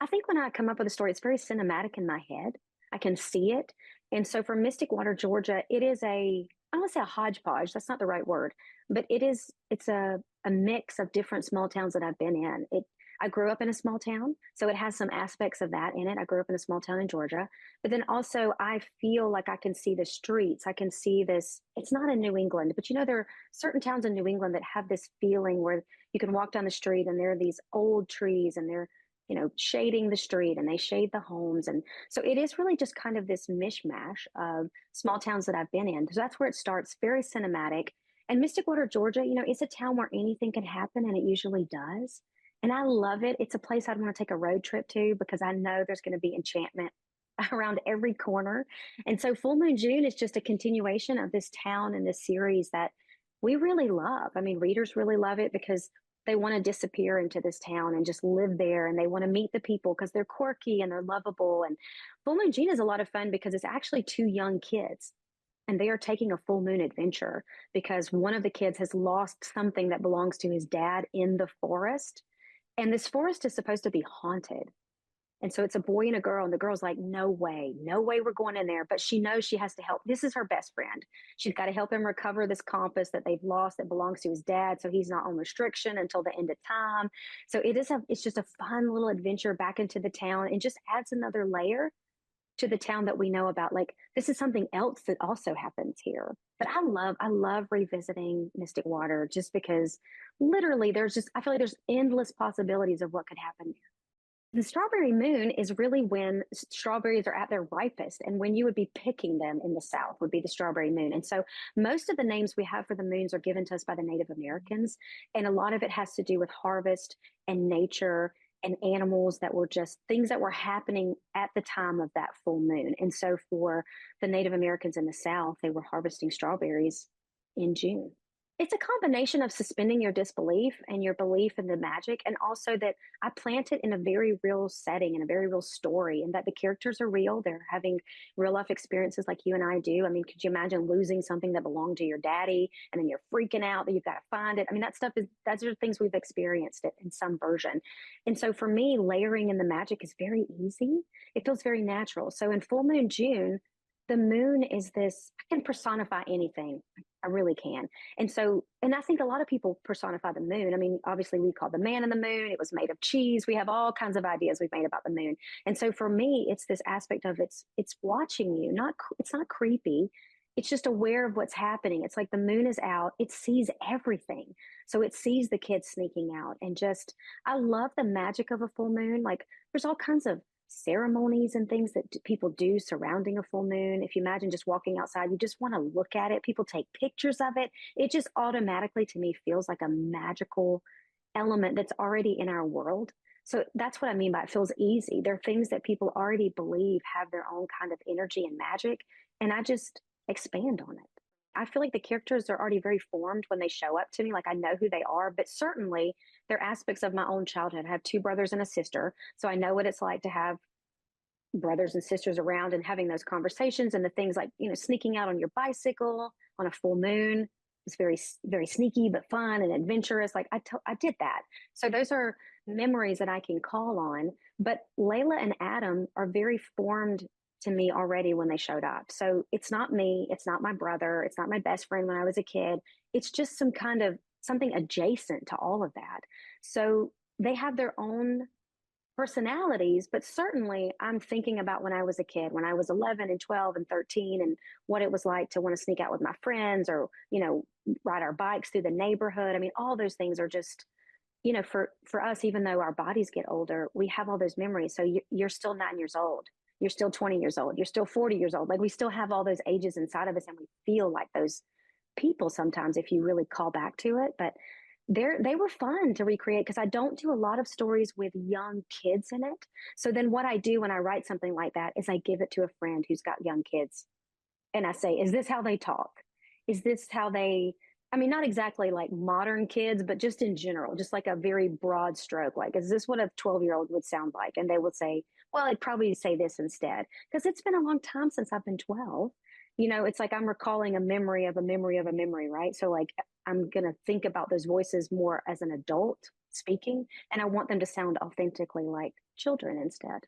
I think when I come up with a story, it's very cinematic in my head. I can see it. And so for Mystic Water, Georgia, it is I don't want to say a hodgepodge, that's not the right word, but it's a mix of different small towns that I've been in. I grew up in a small town, so it has some aspects of that in it. I grew up in a small town in Georgia, but then also I feel like I can see the streets. I can see this. It's not in New England, but there are certain towns in New England that have this feeling where you can walk down the street and there are these old trees and they're shading the street and they shade the homes. And so it is really just kind of this mishmash of small towns that I've been in. So that's where it starts, very cinematic. And Mystic Water, Georgia, it's a town where anything can happen and it usually does. And I love it. It's a place I'd want to take a road trip to because I know there's going to be enchantment around every corner. And so Full Moon June is just a continuation of this town and this series that we really love. I mean, readers really love it because they want to disappear into this town and just live there and they want to meet the people because they're quirky and they're lovable. And Full Moon June is a lot of fun because it's actually two young kids and they are taking a full moon adventure because one of the kids has lost something that belongs to his dad in the forest. And this forest is supposed to be haunted. And so it's a boy and a girl, and the girl's like, no way, no way we're going in there. But she knows she has to help. This is her best friend. She's got to help him recover this compass that they've lost that belongs to his dad. So he's not on restriction until the end of time. So it's just a fun little adventure back into the town and just adds another layer to the town that we know about. Like this is something else that also happens here. But I love revisiting Mystic Water just because literally I feel like there's endless possibilities of what could happen. The strawberry moon is really when strawberries are at their ripest, and when you would be picking them in the South would be the strawberry moon. And so most of the names we have for the moons are given to us by the Native Americans, and a lot of it has to do with harvest and nature and animals that were just things that were happening at the time of that full moon. And so for the Native Americans in the South, they were harvesting strawberries in June. It's a combination of suspending your disbelief and your belief in the magic, and also that I plant it in a very real setting and a very real story, and that the characters are real. They're having real life experiences like you and I do. I mean, could you imagine losing something that belonged to your daddy and then you're freaking out that you've got to find it? I mean, those are things we've experienced it in some version. And so for me, layering in the magic is very easy. It feels very natural. So in Full Moon June, the moon is this, I can personify anything. I really can. And I think a lot of people personify the moon. I mean, obviously we call the man in the moon. It was made of cheese. We have all kinds of ideas we've made about the moon. And so for me, it's this aspect of it's watching you, it's not creepy. It's just aware of what's happening. It's like the moon is out. It sees everything. So it sees the kids sneaking out and just, I love the magic of a full moon. Like there's all kinds of ceremonies and things that people do surrounding a full moon. If you imagine just walking outside, you just want to look at it. People take pictures of it. It just automatically to me feels like a magical element that's already in our world. So that's what I mean by it feels easy. There are things that people already believe have their own kind of energy and magic. And I just expand on it. I feel like the characters are already very formed when they show up to me. Like I know who they are, but certainly they're aspects of my own childhood. I have two brothers and a sister. So I know what it's like to have brothers and sisters around and having those conversations and the things like, sneaking out on your bicycle on a full moon. It's very, very sneaky, but fun and adventurous. Like I did that. So those are memories that I can call on. But Layla and Adam are very formed to me already when they showed up. So it's not me. It's not my brother. It's not my best friend when I was a kid. It's just some kind of something adjacent to all of that. So they have their own personalities, but certainly I'm thinking about when I was a kid, when I was 11 and 12 and 13, and what it was like to want to sneak out with my friends or, ride our bikes through the neighborhood. I mean, all those things are just, for us, even though our bodies get older, we have all those memories. So you're still 9 years old. You're still 20 years old. You're still 40 years old. Like we still have all those ages inside of us and we feel like those people sometimes if you really call back to it. But they were fun to recreate because I don't do a lot of stories with young kids in it. So then what I do when I write something like that is I give it to a friend who's got young kids and I say, is this how they talk? Is this how they, I mean, not exactly like modern kids, but just in general, just like a very broad stroke. Like, is this what a 12-year-old would sound like? And they would say, well, I'd probably say this instead because it's been a long time since I've been 12. It's like I'm recalling a memory of a memory of a memory, right? So like I'm going to think about those voices more as an adult speaking, and I want them to sound authentically like children instead.